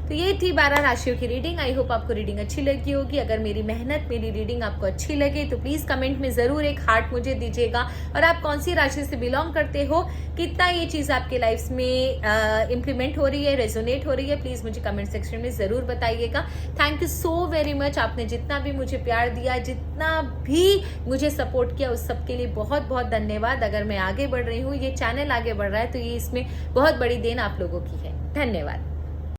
तो ये थी 12 राशियों की रीडिंग। आई होप आपको रीडिंग अच्छी लगी होगी। अगर मेरी मेहनत, मेरी रीडिंग आपको अच्छी लगे तो प्लीज़ कमेंट में ज़रूर एक हार्ट मुझे दीजिएगा, और आप कौन सी राशि से बिलोंग करते हो, कितना ये चीज़ आपके लाइफ में इम्प्लीमेंट हो रही है, रेजोनेट हो रही है, प्लीज़ मुझे कमेंट सेक्शन में ज़रूर बताइएगा। Thank you so very much. आपने जितना भी मुझे प्यार दिया, जितना भी मुझे सपोर्ट किया, उस सब के लिए बहुत बहुत धन्यवाद। अगर मैं आगे बढ़ रही हूँ, ये चैनल आगे बढ़ रहा है, तो ये इसमें बहुत बड़ी देन आप लोगों की है। धन्यवाद।